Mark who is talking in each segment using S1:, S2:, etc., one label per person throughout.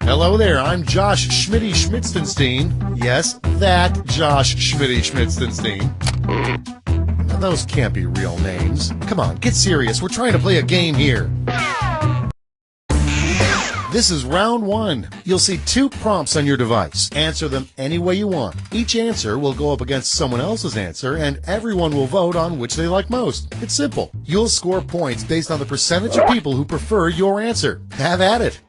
S1: Hello there, I'm Josh Schmitty Schmitzenstein. Yes, that Josh Schmitty Schmitzenstein. Now, those can't be real names. Come on, get serious. We're trying to play a game here. This is round one. You'll see 2 prompts on your device. Answer them any way you want. Each answer will go up against someone else's answer, and everyone will vote on which they like most. It's simple. You'll score points based on the percentage of people who prefer your answer. Have at it.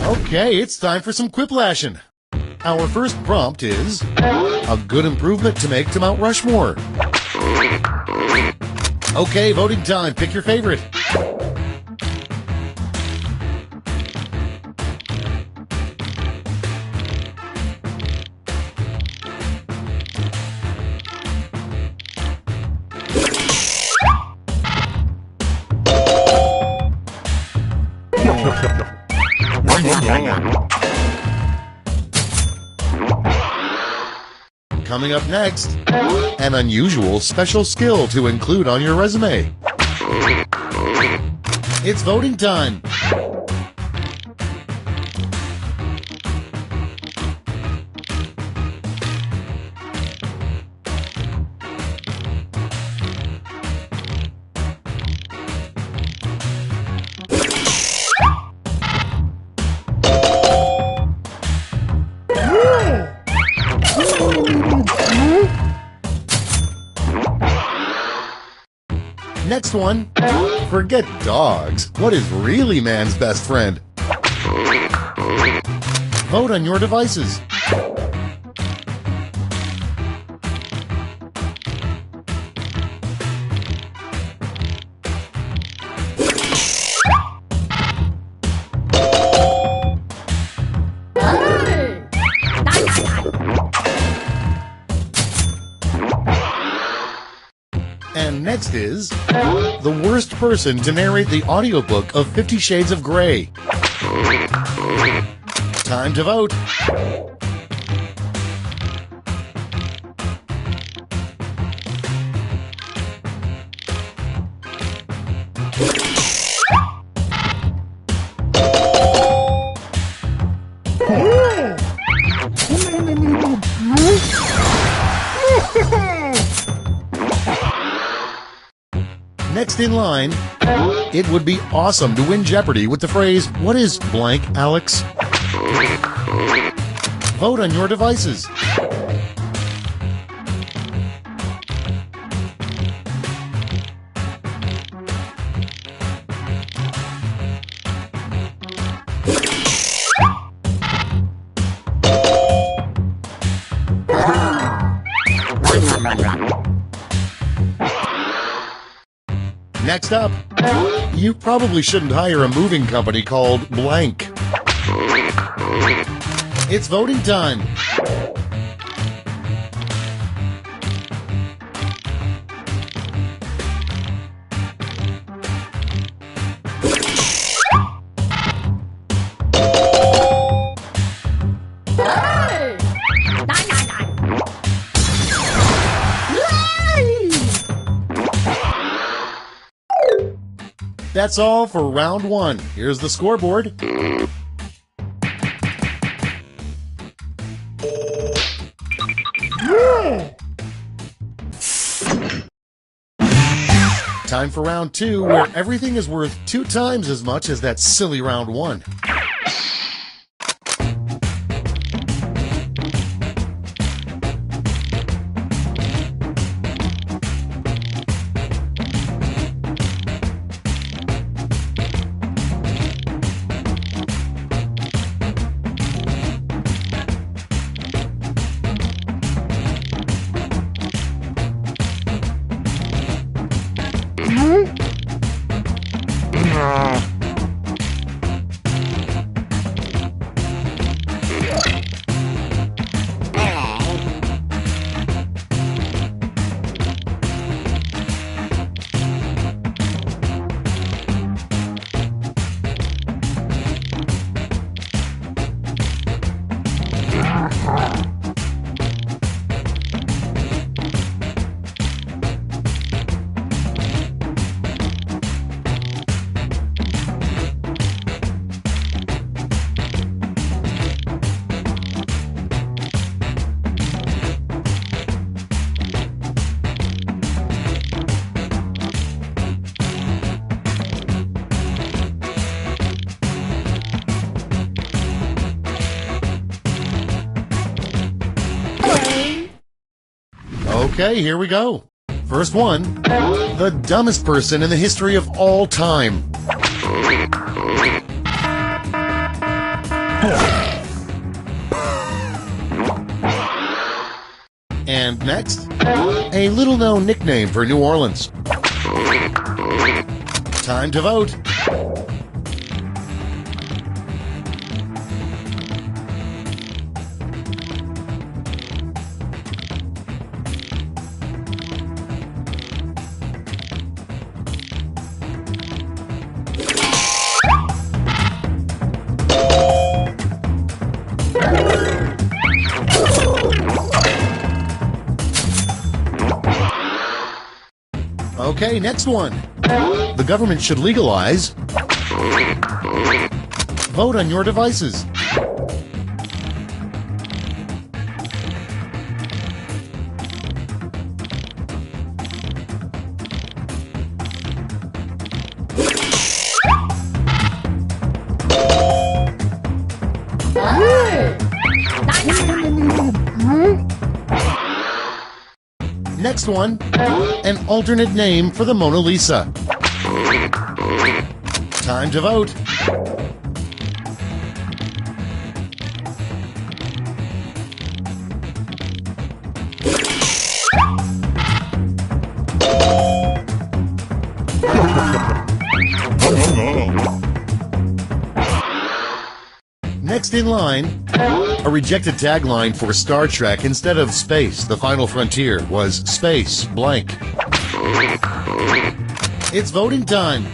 S1: Okay, it's time for some quiplashing. Our first prompt is a good improvement to make to Mount Rushmore. Okay, voting time. Pick your favorite. Coming up next, an unusual special skill to include on your resume. It's voting time. Next one, forget dogs. What is really man's best friend? Vote on your devices. And next is the worst person to narrate the audiobook of 50 Shades of Grey. Time to vote. Next in line, it would be awesome to win Jeopardy with the phrase, "What is blank, Alex?" Vote on your devices. Next up, you probably shouldn't hire a moving company called Blank. It's voting time. That's all for round one. Here's the scoreboard. Time for round two, where everything is worth 2 times as much as that silly round one. Okay, here we go. First one, the dumbest person in the history of all time. And next, a little-known nickname for New Orleans. Time to vote. Okay, next one. The government should legalize. Vote on your devices. Next one, an alternate name for the Mona Lisa. Time to vote. Next in line, a rejected tagline for Star Trek. Instead of space, the final frontier was space blank. It's voting time.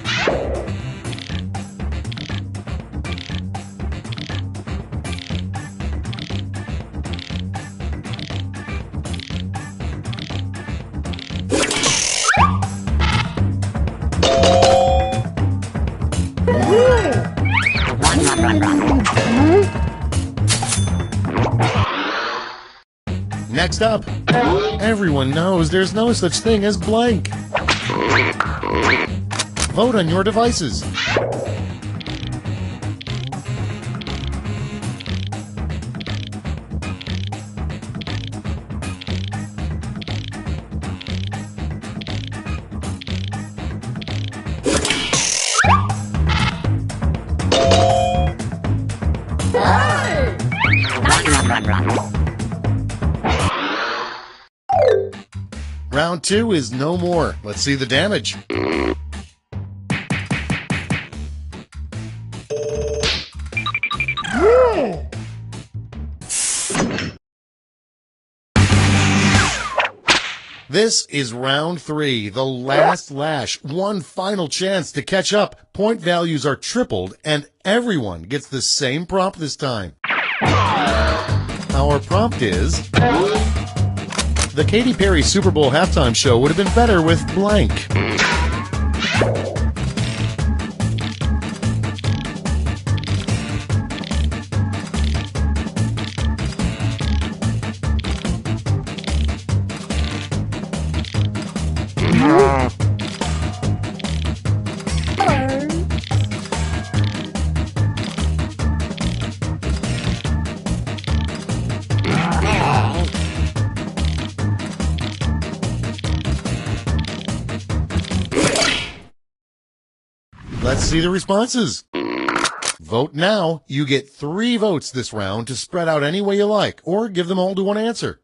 S1: Next up, everyone knows there's no such thing as blank. Vote on your devices. Round two is no more. Let's see the damage. This is round three, the last lash. One final chance to catch up. Point values are tripled, and everyone gets the same prompt this time. Our prompt is: the Katy Perry Super Bowl halftime show would have been better with blank. Let's see the responses. Vote now. You get 3 votes this round to spread out any way you like, or give them all to one answer.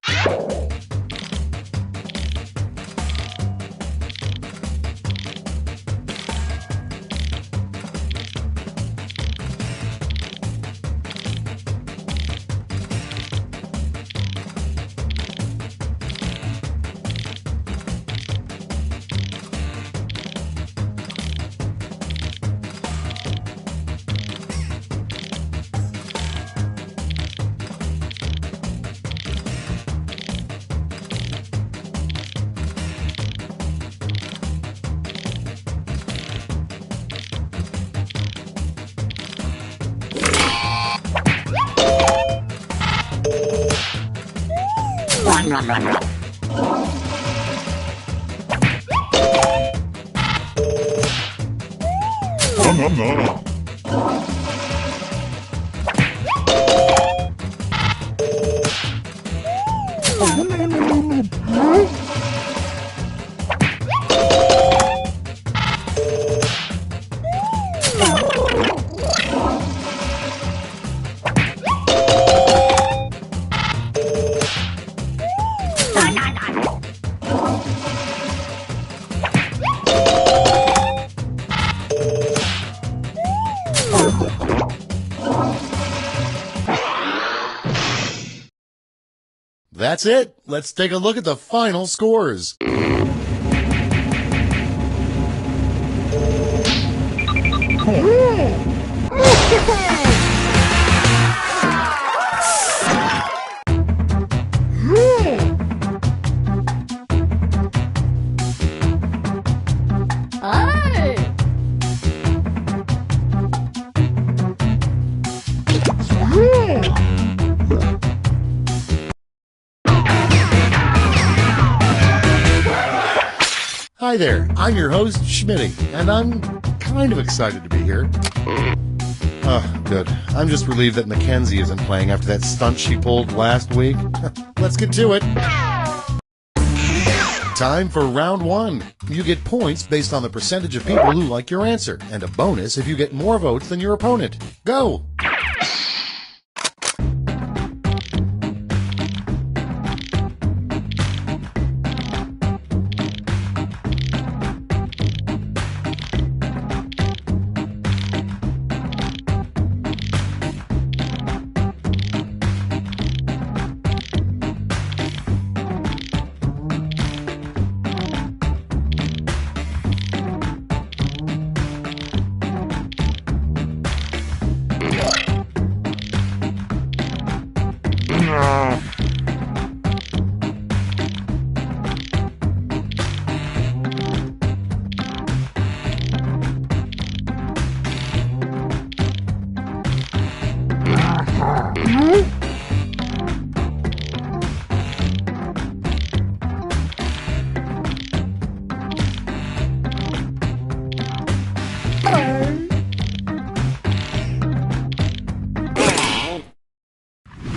S1: Run. That's it. Let's take a look at the final scores. Hi there, I'm your host, Schmitty, and I'm kind of excited to be here. Oh, good. I'm just relieved that Mackenzie isn't playing after that stunt she pulled last week. Let's get to it. Time for round one. You get points based on the percentage of people who like your answer, and a bonus if you get more votes than your opponent. Go!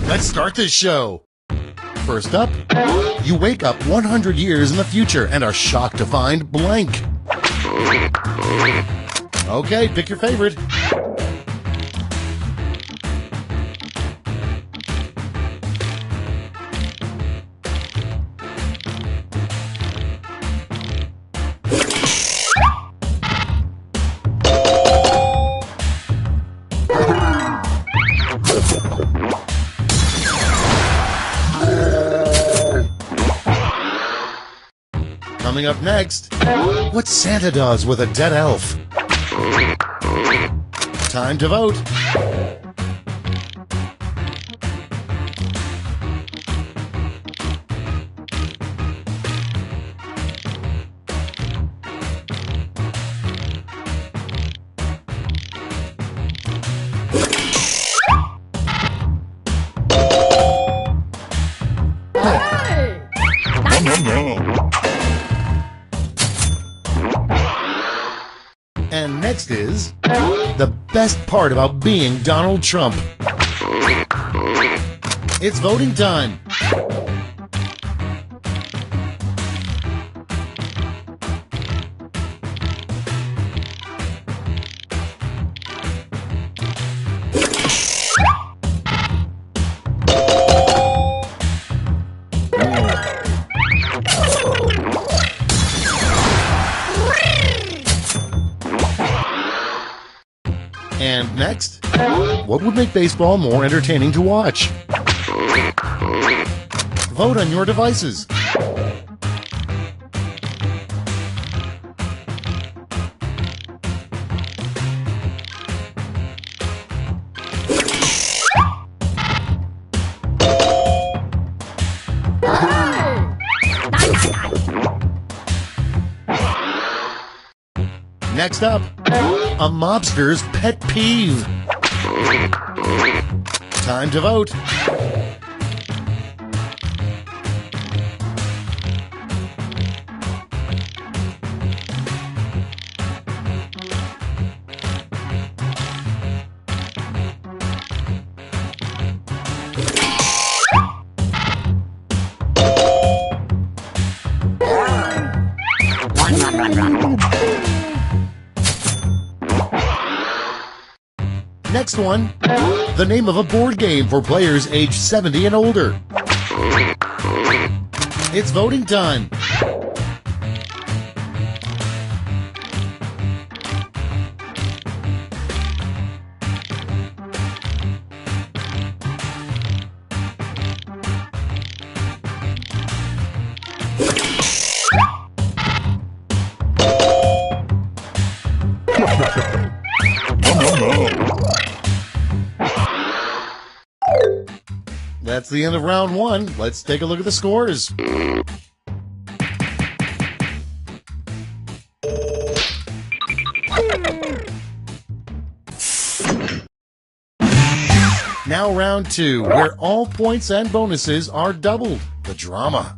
S1: Let's start this show. First up, you wake up 100 years in the future and are shocked to find blank. Okay, pick your favorite. Coming up next, what Santa does with a dead elf. Time to vote. And next is the best part about being Donald Trump. It's voting time. And next, what would make baseball more entertaining to watch? Vote on your devices. Next up, a mobster's pet peeve. Time to vote. Next one, the name of a board game for players aged 70 and older. It's voting time. That's the end of round one. Let's take a look at the scores. Now round two, where all points and bonuses are doubled. The drama.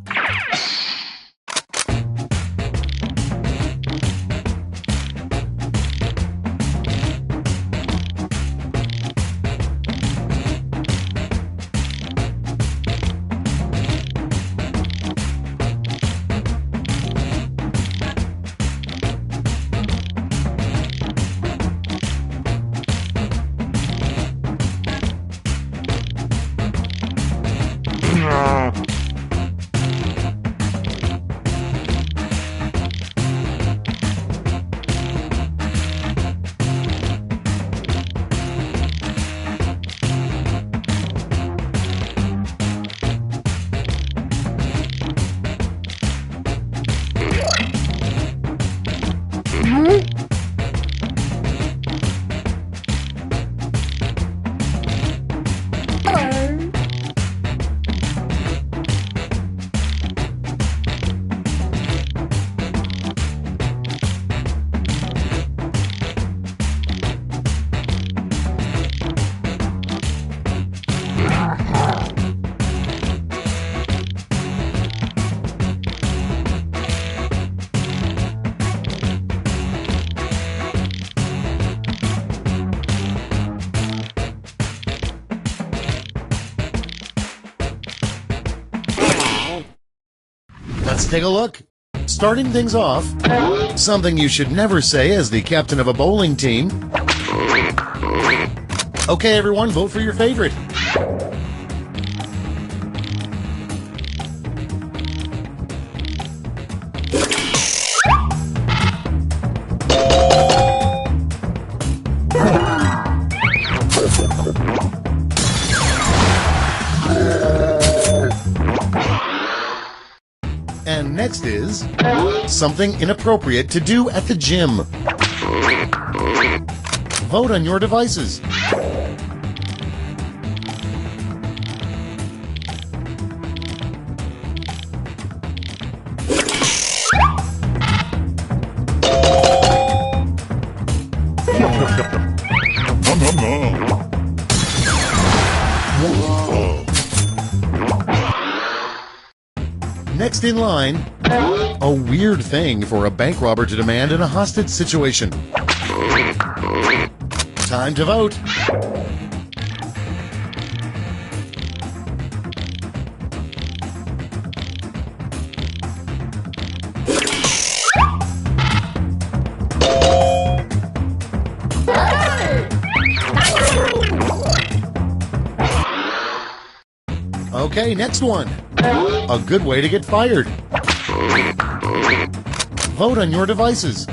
S1: Let's take a look. Starting things off, something you should never say as the captain of a bowling team. Okay, everyone, vote for your favorite. And next is something inappropriate to do at the gym. Vote on your devices. Next in line, a weird thing for a bank robber to demand in a hostage situation. Time to vote. Okay, next one. A good way to get fired. Vote on your devices.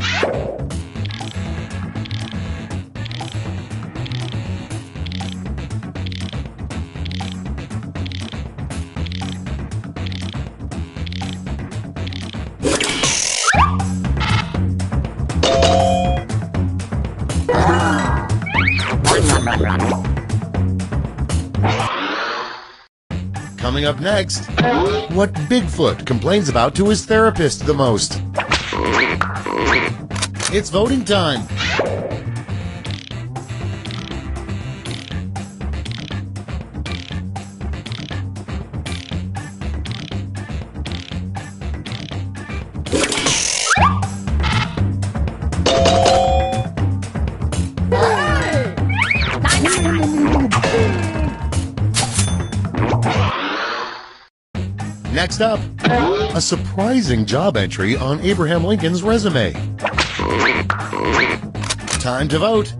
S1: Coming up next, what Bigfoot complains about to his therapist the most. It's voting time. Next up, a surprising job entry on Abraham Lincoln's resume. Time to vote.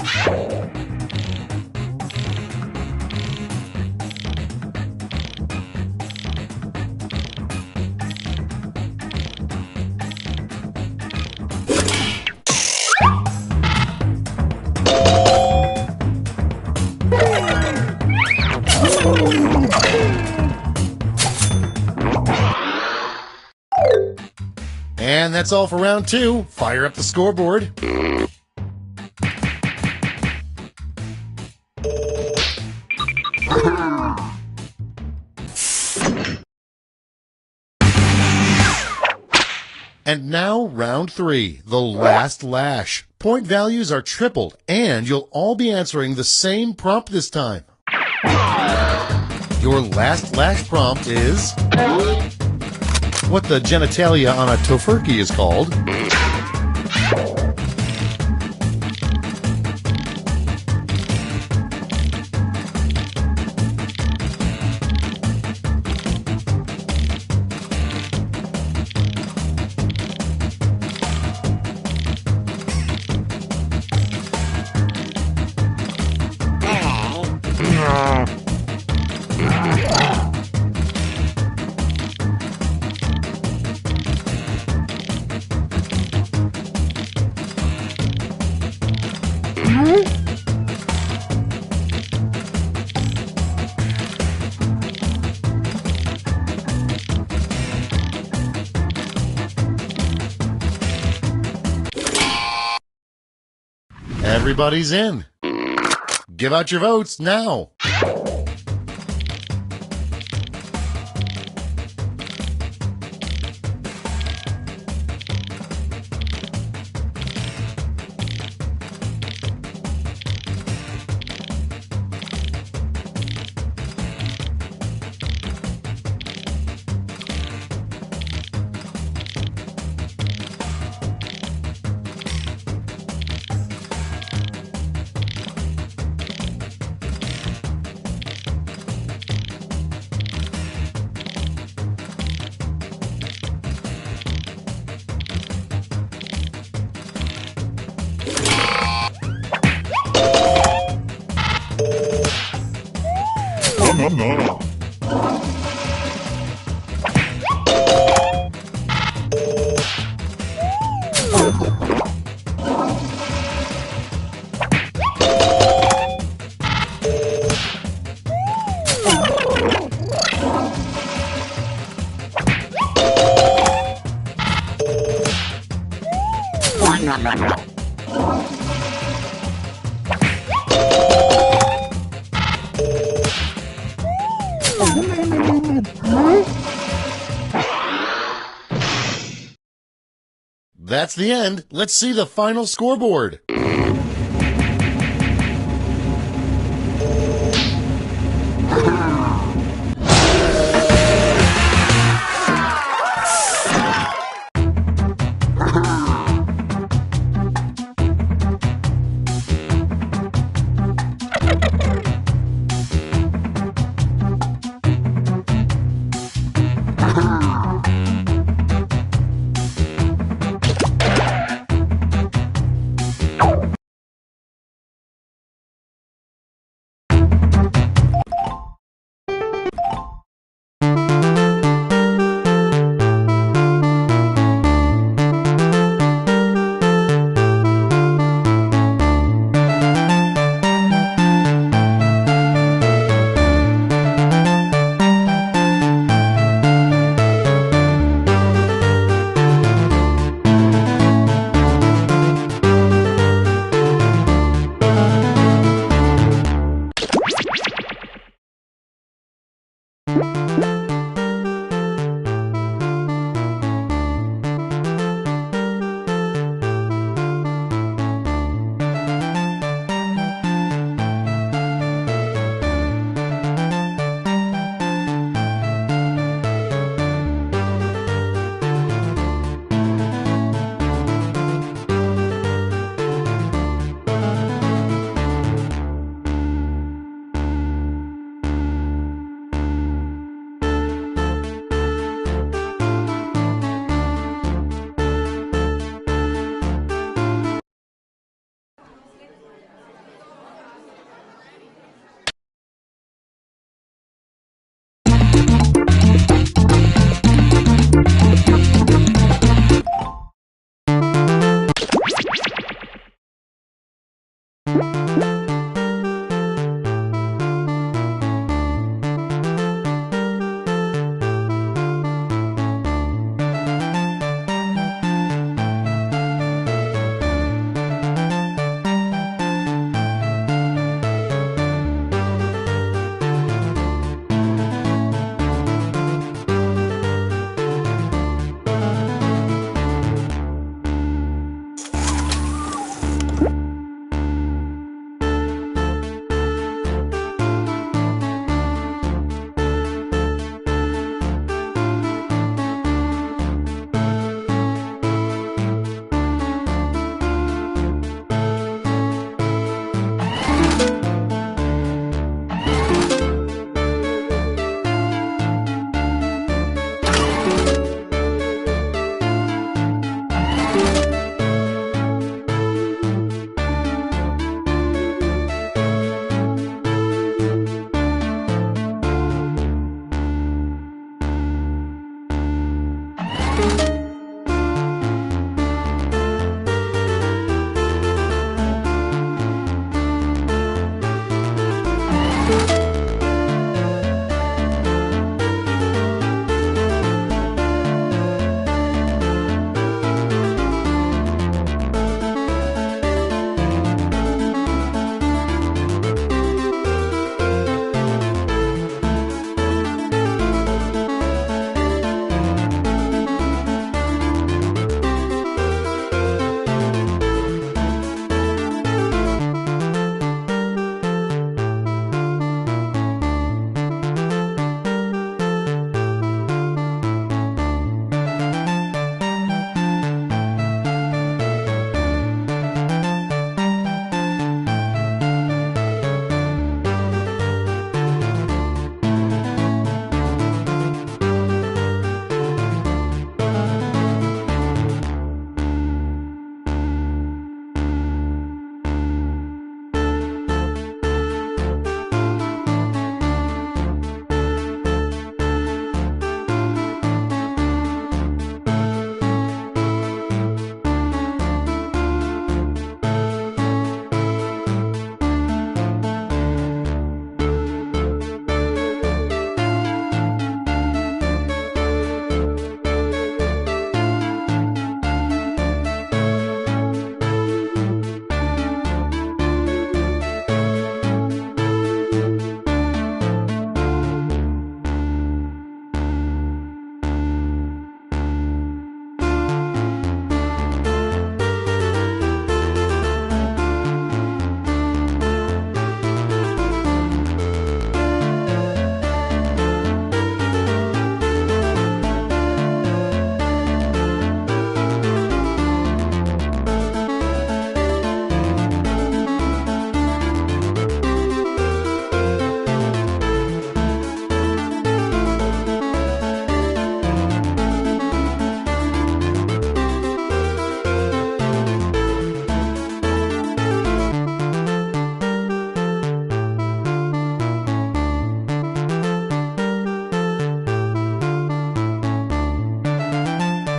S1: And that's all for round two. Fire up the scoreboard. And now round 3, the last lash. Point values are tripled, and you'll all be answering the same prompt this time. Your last lash prompt is what the genitalia on a tofurkey is called. Everybody's in. Give out your votes now.
S2: No.
S1: That's the end. Let's see the final scoreboard.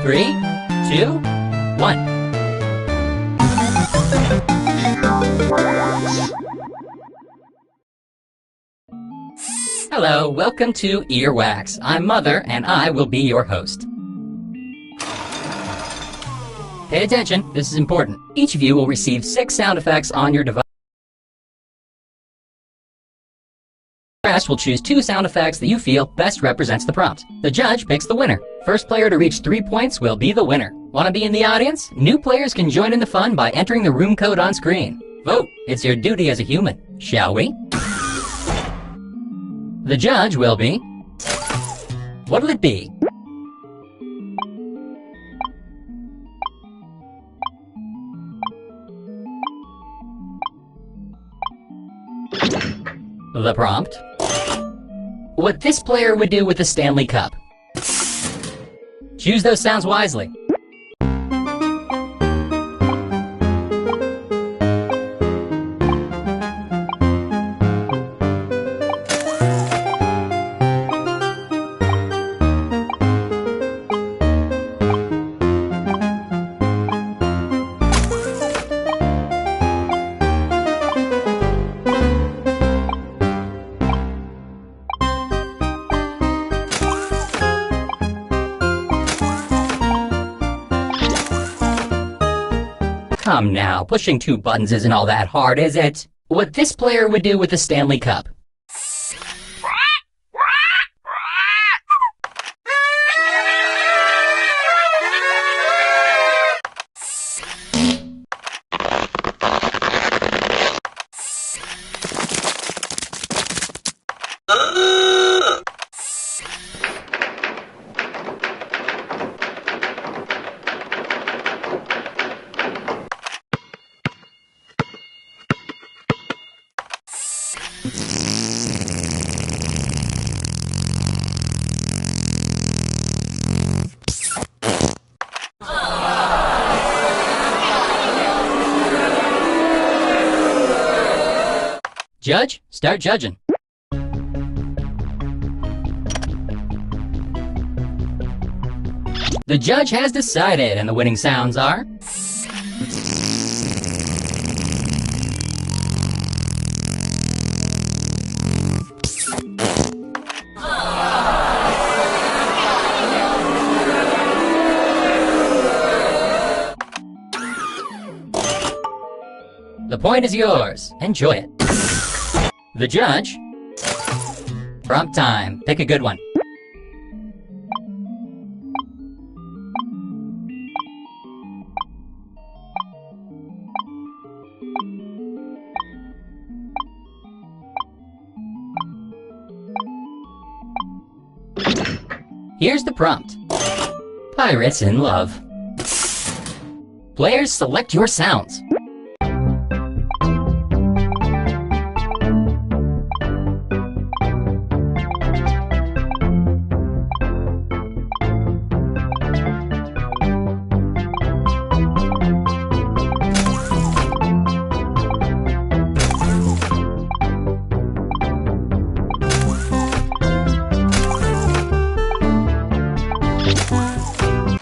S2: 3, 2, 1. Hello, welcome to Earwax. I'm Mother, and I will be your host. Pay attention, this is important. Each of you will receive 6 sound effects on your device. The rest will choose 2 sound effects that you feel best represents the prompt. The judge picks the winner. First player to reach 3 points will be the winner. Want to be in the audience? New players can join in the fun by entering the room code on screen. Vote. It's your duty as a human. Shall we? The judge will be... What'll it be? The prompt. What this player would do with the Stanley Cup. Choose those sounds wisely. Come now, pushing 2 buttons isn't all that hard, is it? What this player would do with the Stanley Cup. Judge, start judging. The judge has decided, and the winning sounds are... The point is yours. Enjoy it. The judge. Prompt time. Pick a good one. Here's the prompt. Pirates in love. Players, select your sounds.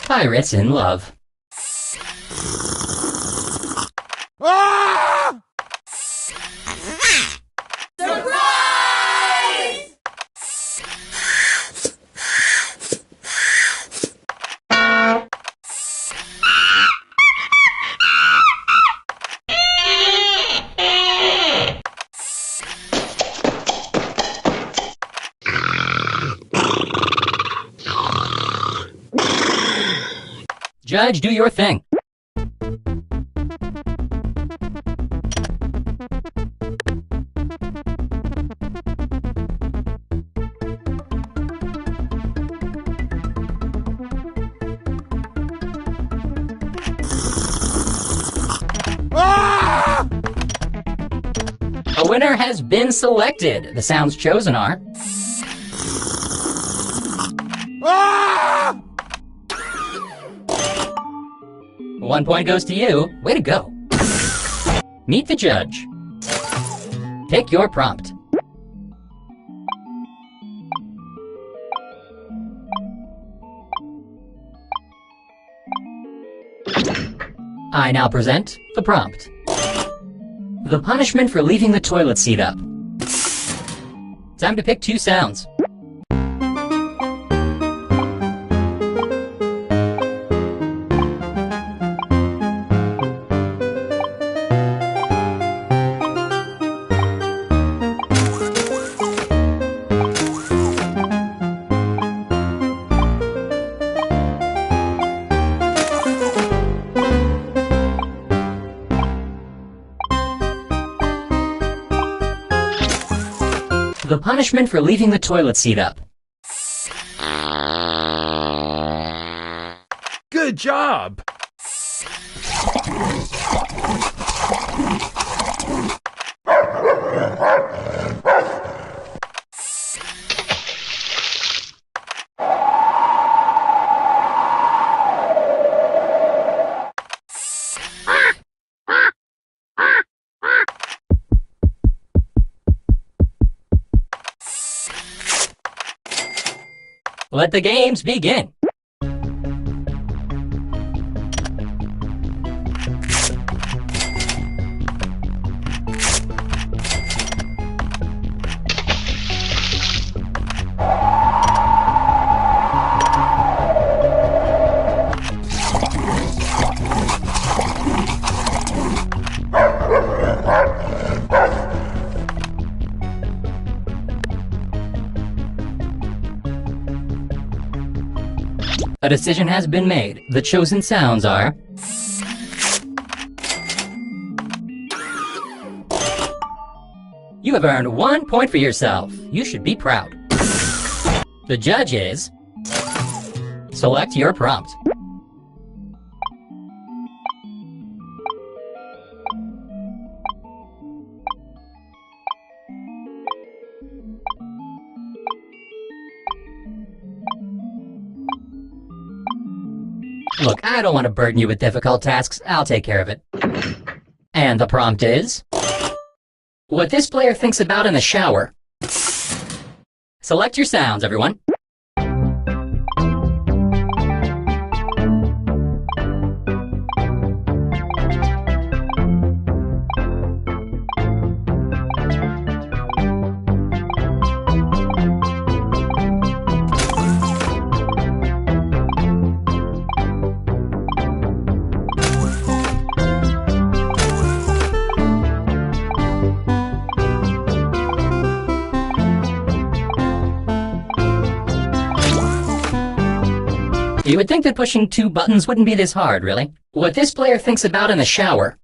S2: Pirates in love.
S1: Ah!
S3: Surprise!
S2: Judge, do your thing.
S1: Ah!
S2: A winner has been selected. The sounds chosen are...
S1: Ah!
S2: 1 point goes to you. Way to go. Meet the judge. Pick your prompt. I now present the prompt. The punishment for leaving the toilet seat up. Time to pick 2 sounds. The punishment for leaving the toilet seat up.
S3: Good job!
S2: Let the games begin. A decision has been made. The chosen sounds are... You have earned 1 point for yourself. You should be proud. The judge is... Select your prompt. Look, I don't want to burden you with difficult tasks. I'll take care of it. And the prompt is... What this player thinks about in the shower. Select your sounds, everyone. You would think that pushing 2 buttons wouldn't be this hard, really. What this player thinks about in the shower.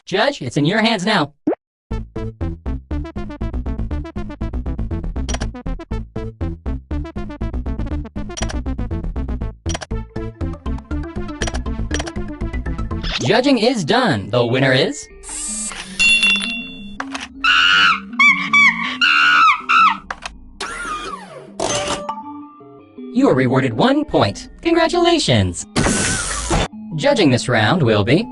S2: Judge, it's in your hands now. Judging is done. The winner is... You are rewarded 1 point. Congratulations! Judging this round will be...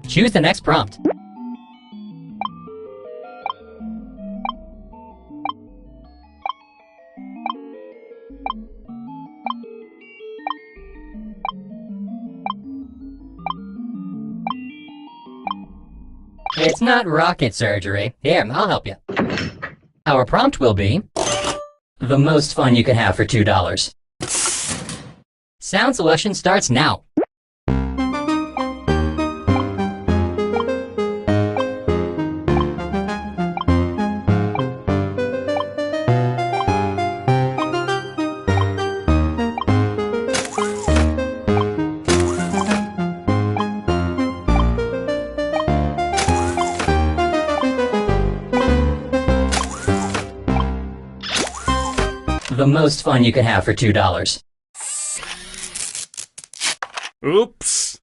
S2: Choose the next prompt. It's not rocket surgery. Here, I'll help you. Our prompt will be... The most fun you can have for $2. Sound selection starts now. The most fun you can have for $2.
S3: Oops.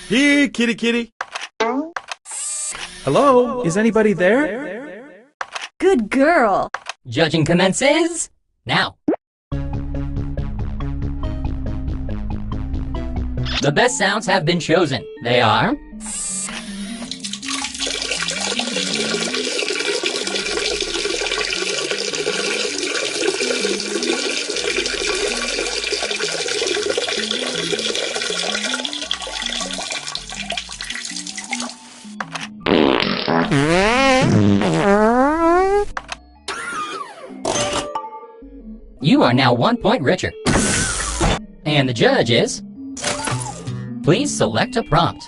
S3: Here, kitty kitty. Hello, is anybody there?
S4: Good girl.
S2: Judging commences now. The best sounds have been chosen. They are you are now 1 point richer. And the judge is... Please select a prompt.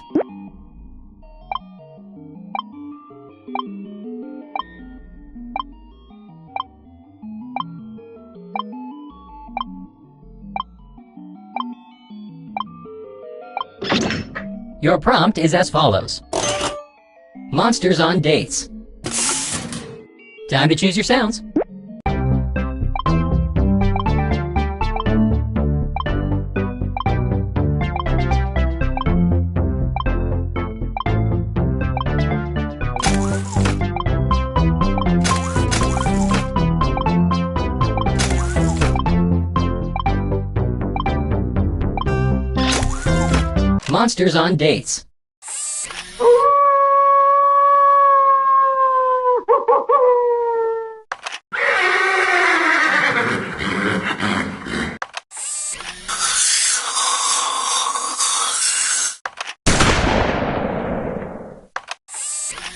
S2: Your prompt is as follows. Monsters on dates. Time to choose your sounds. Monsters on dates.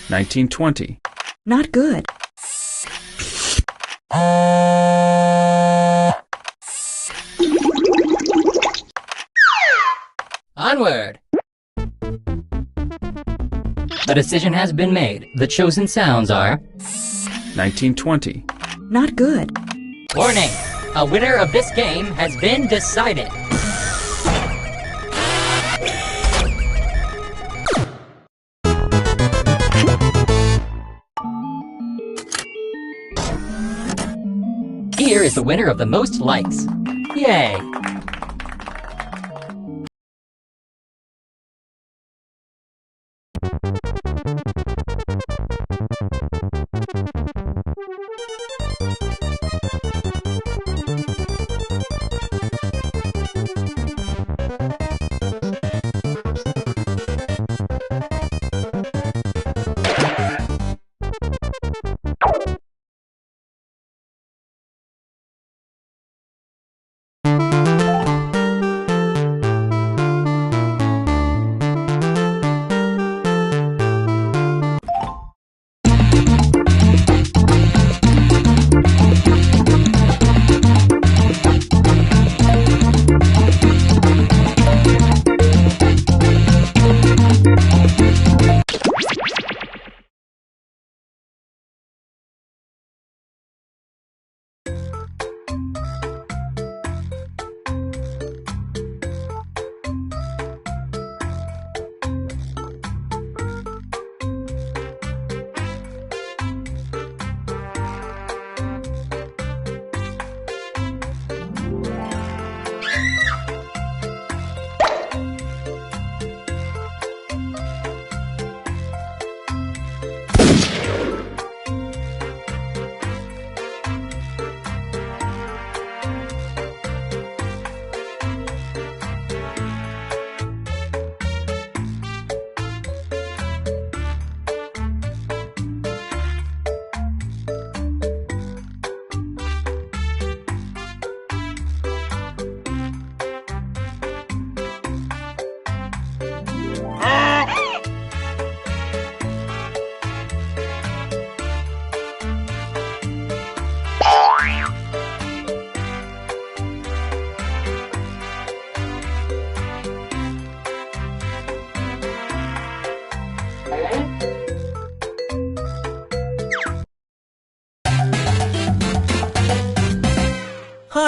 S3: $19.20.
S4: Not good.
S2: Onward! A decision has been made. The chosen sounds are...
S3: $19.20.
S4: Not good.
S2: Warning! A winner of this game has been decided. Here is the winner of the most likes. Yay!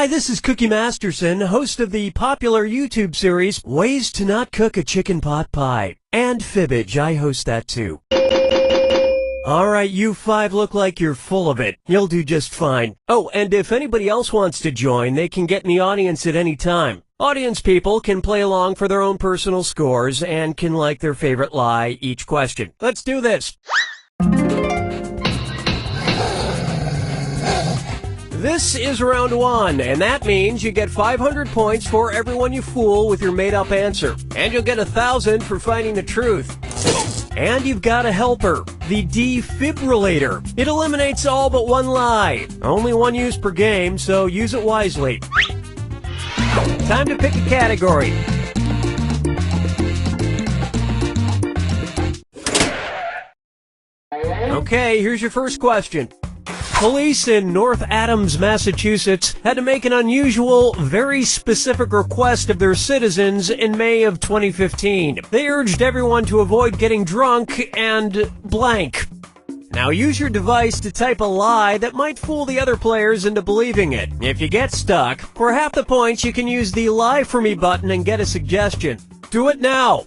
S5: Hi, this is Cookie Masterson, host of the popular YouTube series, Ways to Not Cook a Chicken Pot Pie. And Fibbage, I host that too. Alright, you five look like you're full of it. You'll do just fine. Oh, and if anybody else wants to join, they can get in the audience at any time. Audience people can play along for their own personal scores and can like their favorite lie each question. Let's do this. This is round 1, and that means you get 500 points for everyone you fool with your made-up answer. And you'll get 1,000 for finding the truth. And you've got a helper, the defibrillator. It eliminates all but one lie. Only one use per game, so use it wisely. Time to pick a category. Okay, here's your first question. Police in North Adams, Massachusetts had to make an unusual, very specific request of their citizens in May of 2015. They urged everyone to avoid getting drunk and blank. Now use your device to type a lie that might fool the other players into believing it. If you get stuck, for half the points you can use the Lie For Me button and get a suggestion. Do it now!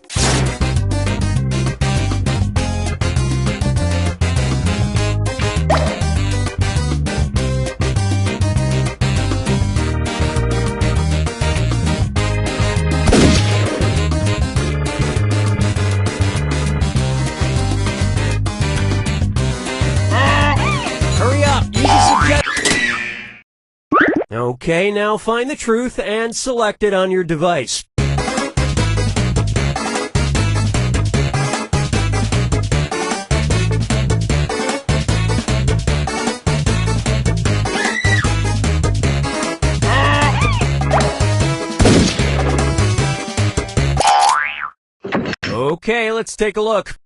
S5: Okay, now find the truth and select it on your device. Okay, let's take a look.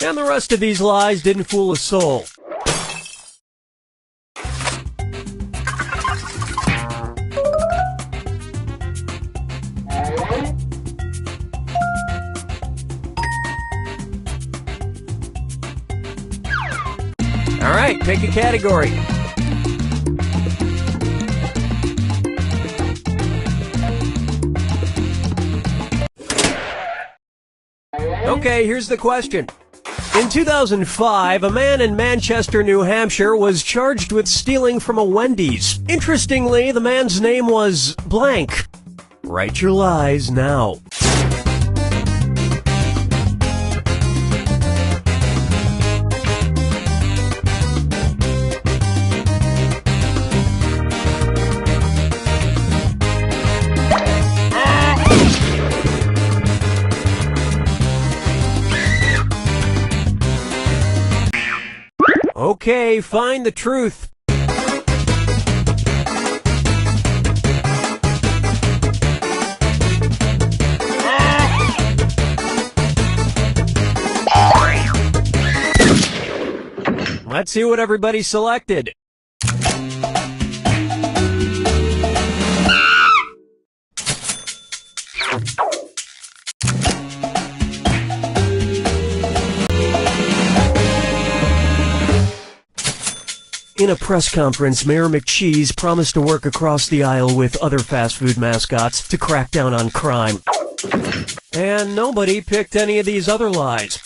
S5: And the rest of these lies didn't fool a soul. All right, pick a category. Okay, here's the question. In 2005, a man in Manchester, New Hampshire was charged with stealing from a Wendy's. Interestingly, the man's name was blank. Write your lies now. Okay, find the truth. Let's see what everybody selected. In a press conference, Mayor McCheese promised to work across the aisle with other fast food mascots to crack down on crime. And nobody picked any of these other lies.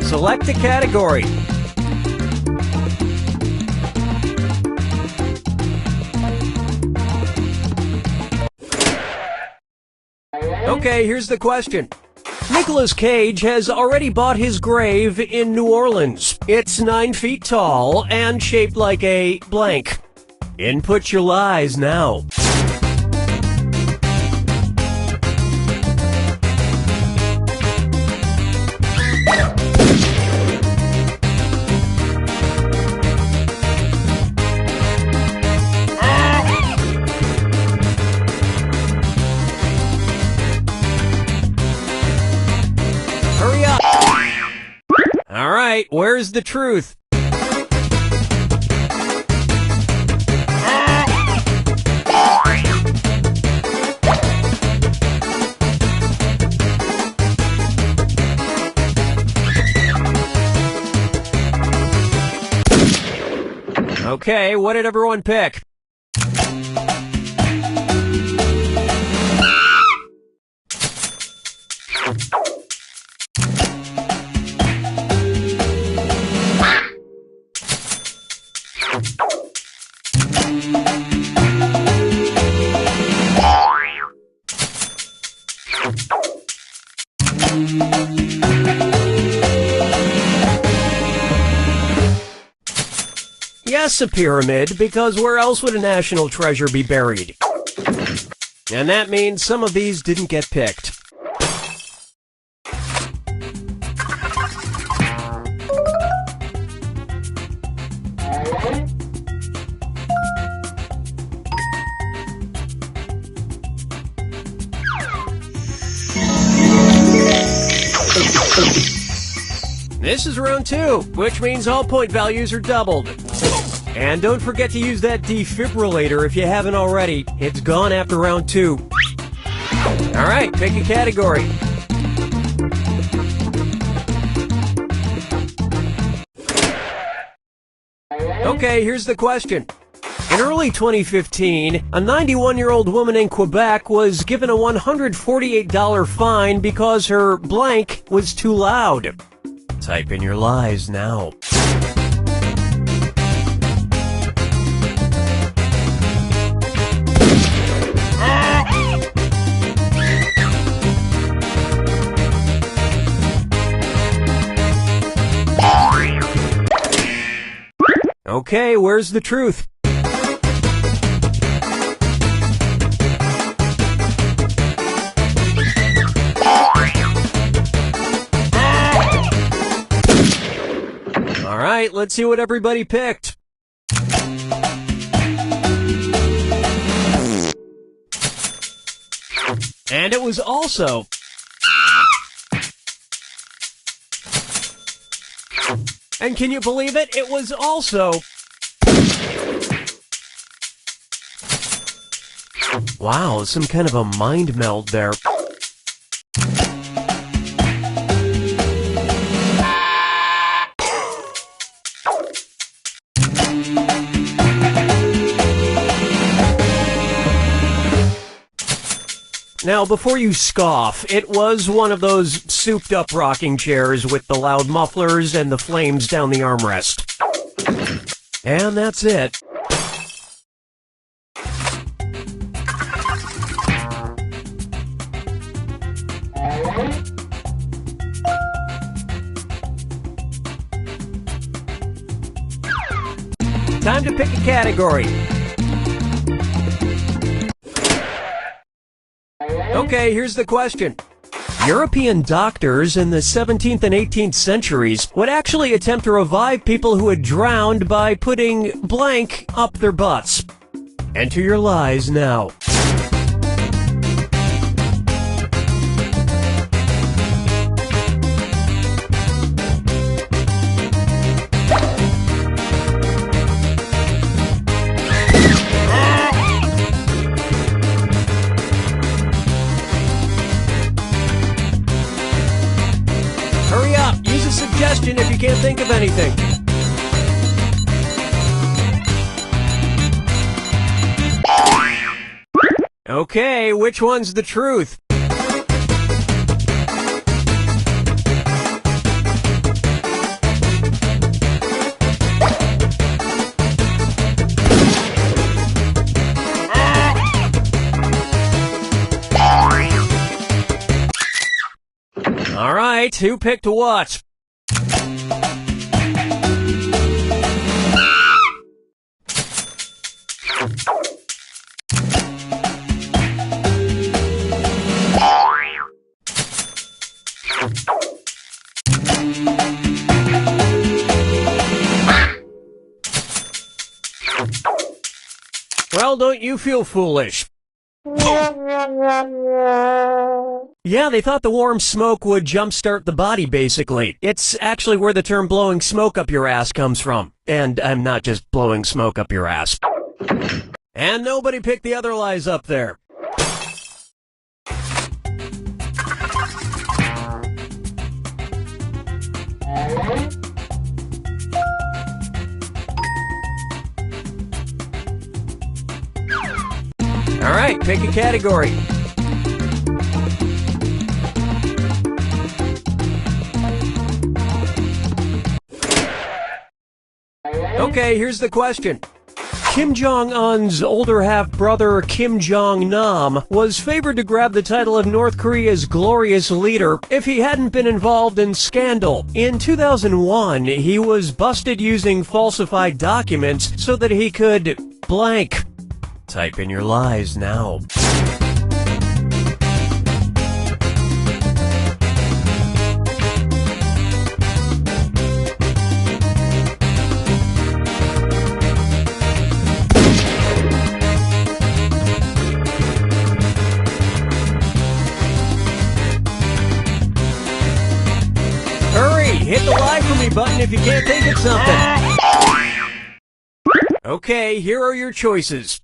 S5: Select a category. Okay, here's the question. Nicolas Cage has already bought his grave in New Orleans. It's 9 feet tall and shaped like a blank. Input your lies now. All right, where's the truth? Okay, what did everyone pick? Yes, a pyramid, because where else would a national treasure be buried? And that means some of these didn't get picked. This is round 2, which means all point values are doubled. And don't forget to use that defibrillator if you haven't already. It's gone after round 2. Alright, pick a category. Okay, here's the question. In early 2015, a 91-year-old woman in Quebec was given a $148 fine because her blank was too loud. Type in your lies now. Okay, where's the truth? Alright, let's see what everybody picked. And it was also... And can you believe it? It was also... Wow, some kind of a mind meld there. Now, before you scoff, it was one of those souped-up rocking chairs with the loud mufflers and the flames down the armrest. And that's it. Time to pick a category. Okay, here's the question. European doctors in the 17th and 18th centuries would actually attempt to revive people who had drowned by putting blank up their butts. Enter your lies now. Suggestion if you can't think of anything. Okay, which one's the truth? All right, who picked what? Well, don't you feel foolish? Yeah, they thought the warm smoke would jumpstart the body, basically. It's actually where the term blowing smoke up your ass comes from. And I'm not just blowing smoke up your ass. And nobody picked the other lies up there. right, pick a category. Okay, here's the question. Kim Jong-un's older half-brother, Kim Jong-nam, was favored to grab the title of North Korea's glorious leader if he hadn't been involved in scandal. In 2001, he was busted using falsified documents so that he could blank. Type in your lies now. Hit the lie for me button if you can't think of something. Okay, here are your choices.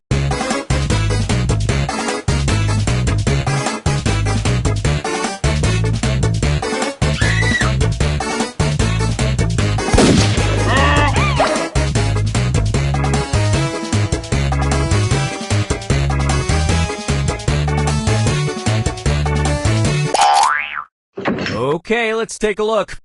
S5: Okay, let's take a look.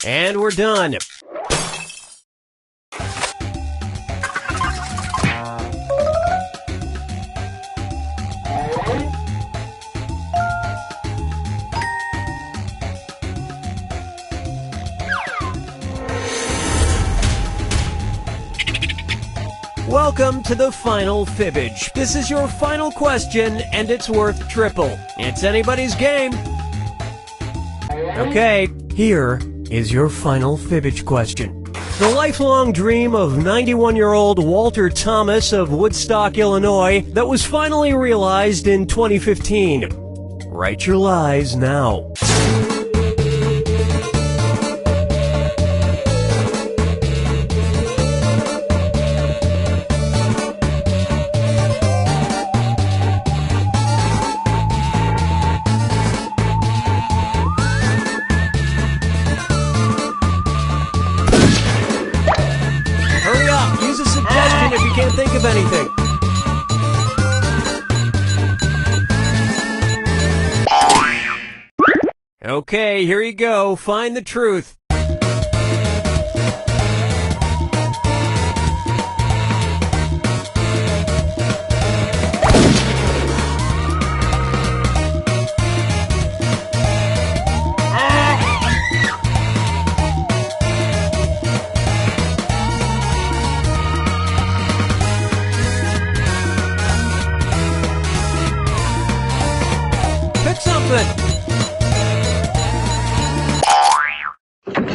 S5: And we're done. Welcome to the final fibbage. This is your final question, and it's worth triple. It's anybody's game. Okay, here is your final fibbage question. The lifelong dream of 91-year-old Walter Thomas of Woodstock, Illinois, that was finally realized in 2015. Write your lies now. If you can't think of anything. Okay, here you go. Find the truth.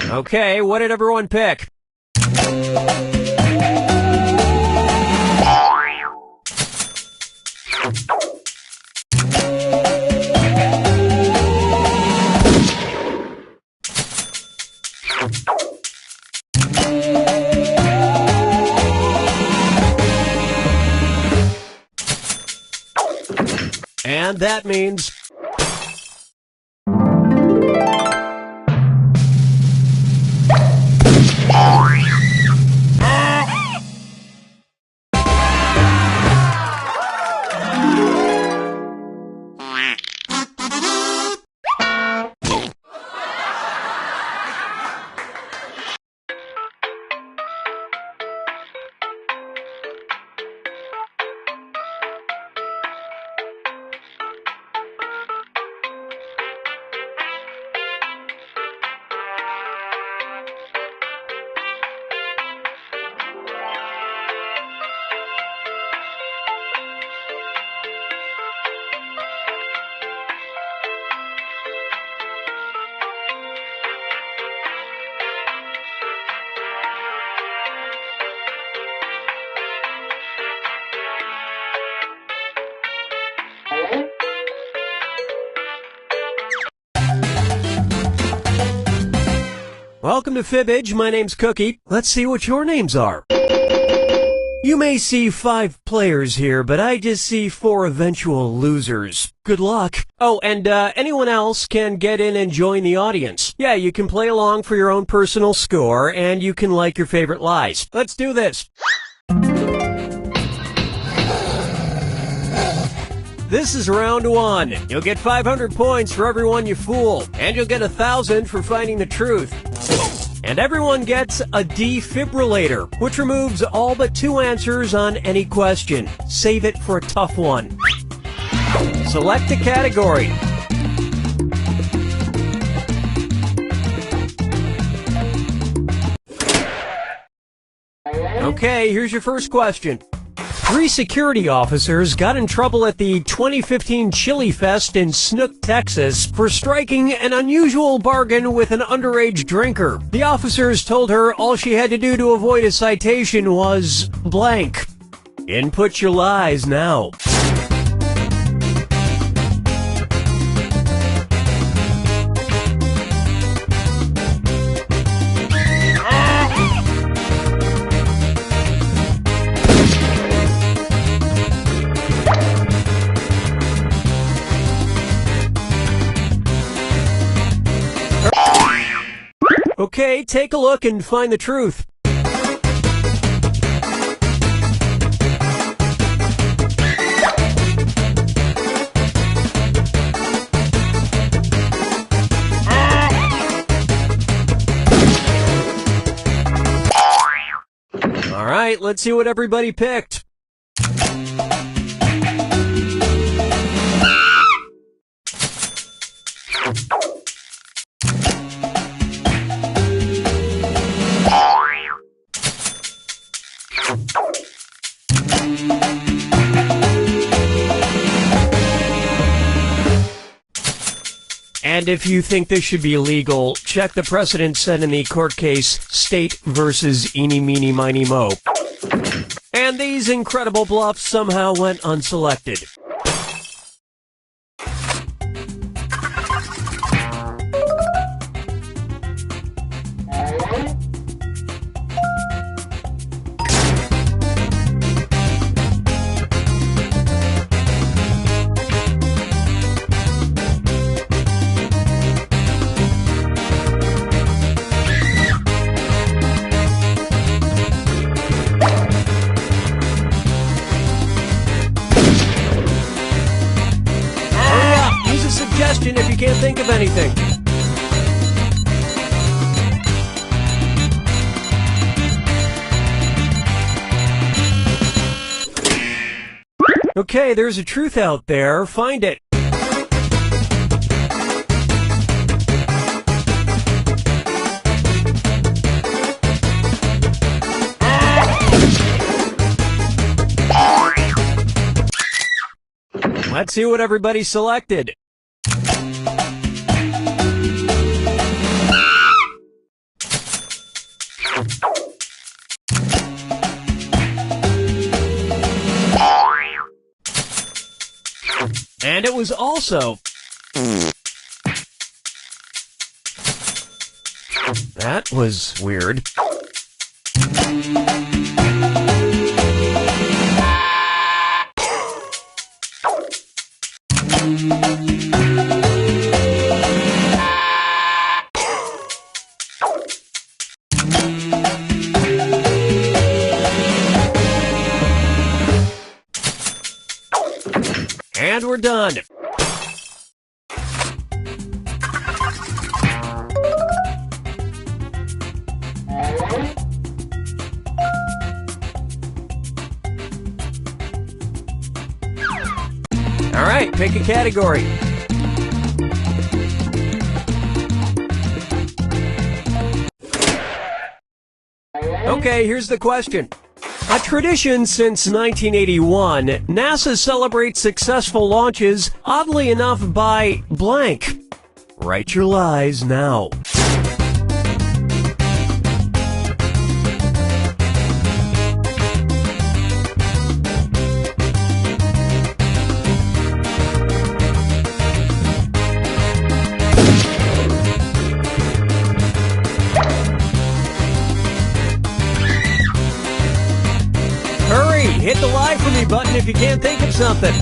S5: Okay, what did everyone pick? And that means Welcome to Fibbage. My name's Cookie. Let's see what your names are. You may see 5 players here, but I just see 4 eventual losers. Good luck. Oh, and anyone else can get in and join the audience. Yeah, you can play along for your own personal score, and you can like your favorite lies. Let's do this. This is round 1. You'll get 500 points for everyone you fool, and you'll get 1,000 for finding the truth. And everyone gets a defibrillator, which removes all but 2 answers on any question. Save it for a tough one. Select a category. Okay, here's your first question. 3 security officers got in trouble at the 2015 Chili Fest in Snook, Texas for striking an unusual bargain with an underage drinker. The officers told her all she had to do to avoid a citation was blank. Input your lies now. Okay, take a look and find the truth. All right, let's see what everybody picked. And if you think this should be illegal, check the precedent set in the court case State versus Eeny, Meeny, Miny, Mo. And these incredible bluffs somehow went unselected. If you can't think of anything. Okay, there's a truth out there. Find it. Let's see what everybody selected. And it was also... That was weird. And we're done. All right, pick a category. Okay, here's the question. A tradition since 1981, NASA celebrates successful launches, oddly enough, by blank. Write your lies now. hit the live for me button if you can't think of something.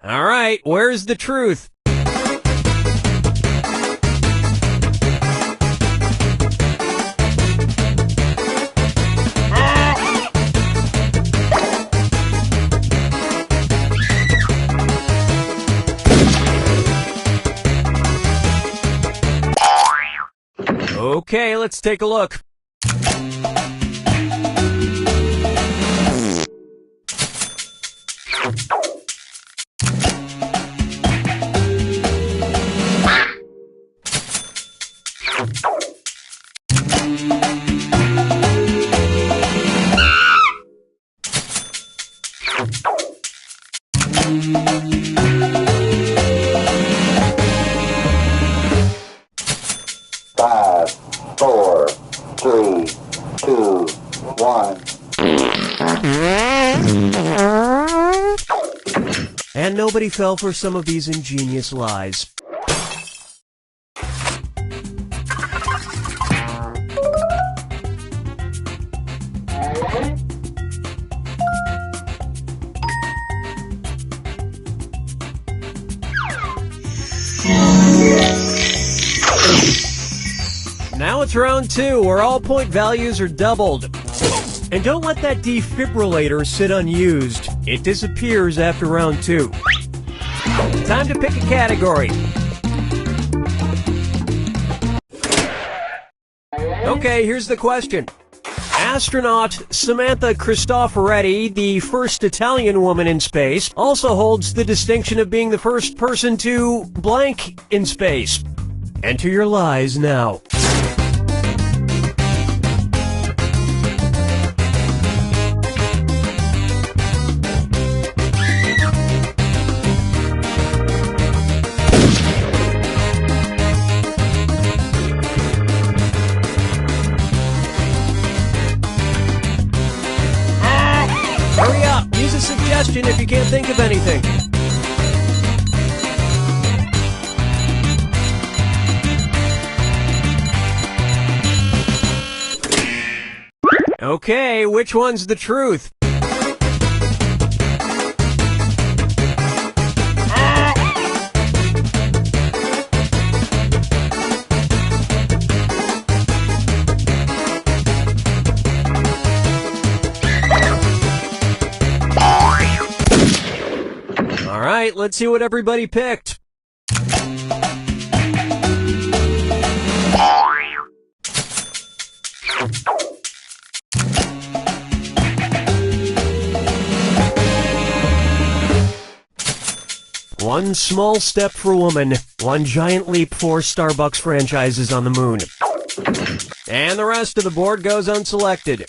S5: All right, where's the truth? Okay, let's take a look.
S6: Five, four, three, two, one.
S5: And nobody fell for some of these ingenious lies. Now it's round 2, where all point values are doubled. And don't let that defibrillator sit unused. It disappears after round 2. Time to pick a category. Okay, here's the question. Astronaut Samantha Cristoforetti, the first Italian woman in space, also holds the distinction of being the first person to blank in space. Enter your lies now. Hurry up! Use a suggestion if you can't think of anything. Okay, which one's the truth? All right, let's see what everybody picked. One small step for woman, one giant leap for Starbucks franchises on the moon. And the rest of the board goes unselected.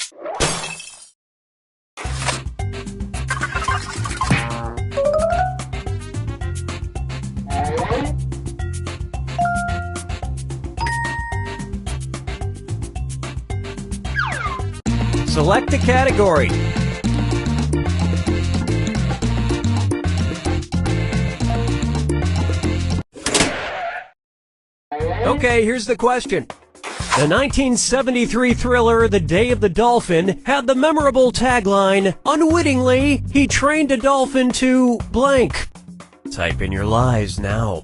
S5: Select a category. Okay, here's the question. The 1973 thriller The Day of the Dolphin had the memorable tagline, "Unwittingly, he trained a dolphin to blank." Type in your lies now.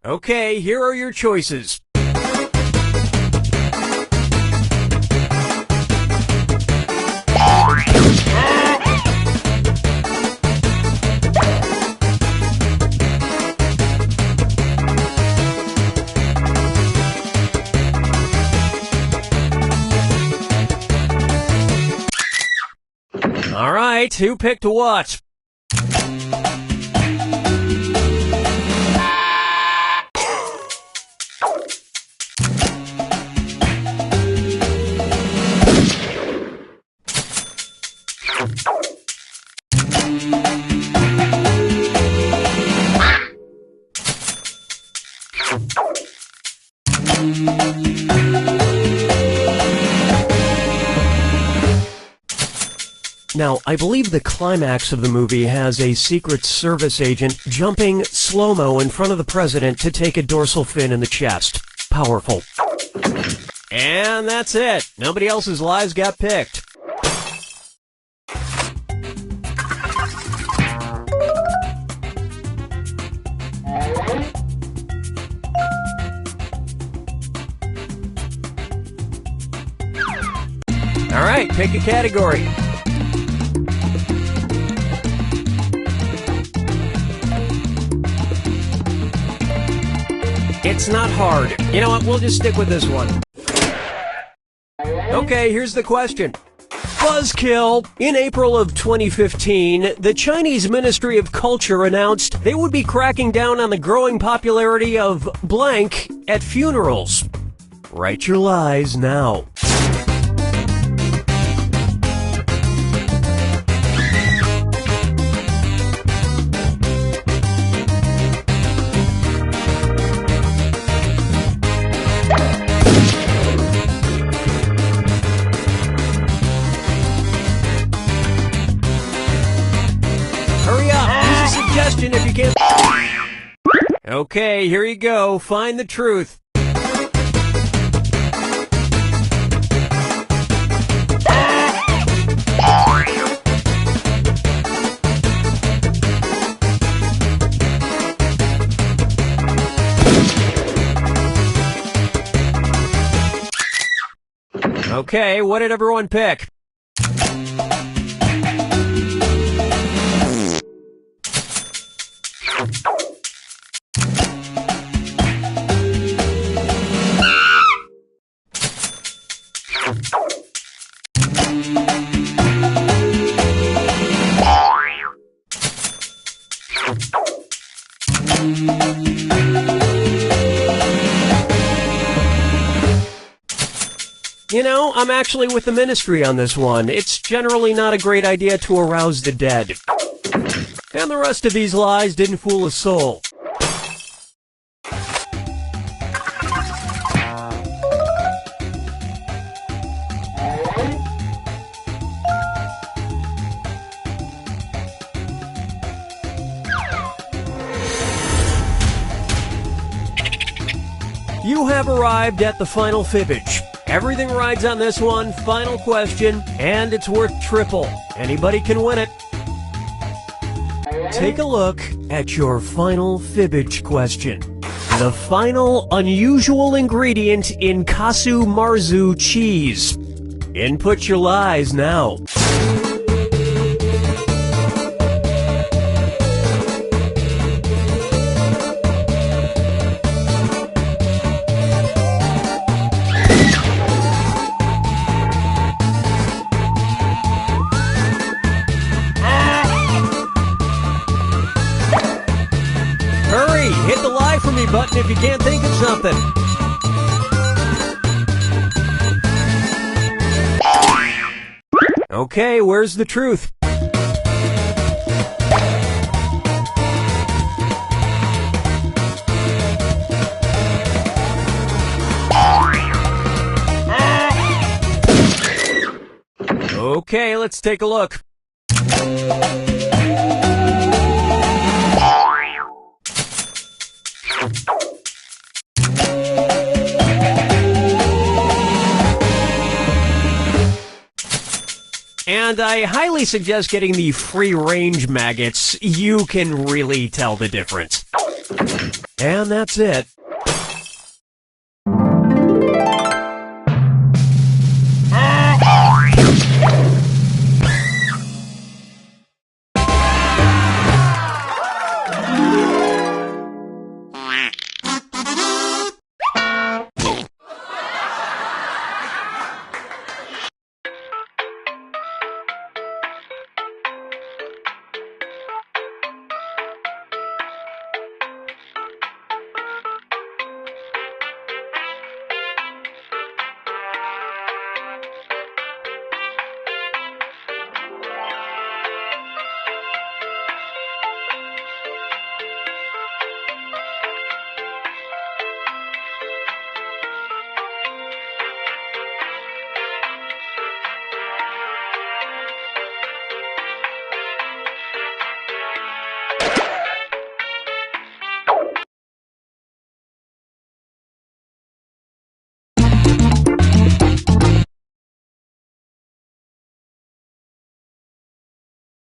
S5: Okay, here are your choices. All right, who picked what? Now, I believe the climax of the movie has a Secret Service agent jumping slow-mo in front of the president to take a dorsal fin in the chest. Powerful. And that's it. Nobody else's lies got picked. All right, pick a category. It's not hard. You know what? We'll just stick with this one. Okay, here's the question. Buzzkill. In April of 2015, the Chinese Ministry of Culture announced they would be cracking down on the growing popularity of blank at funerals. Write your lies now. If you can't. Okay, here you go. Find the truth. Okay, what did everyone pick? You know, I'm actually with the ministry on this one. It's generally not a great idea to arouse the dead. And the rest of these lies didn't fool a soul. You have arrived at the final fibbage. Everything rides on this one. Final question, and it's worth triple. Anybody can win it. Take a look at your final fibbage question. The final unusual ingredient in Kasu Marzu cheese. Input your lies now. Hit the lie for me button if you can't think of something. Okay, where's the truth? Okay, let's take a look. And I highly suggest getting the free-range maggots. You can really tell the difference. And that's it.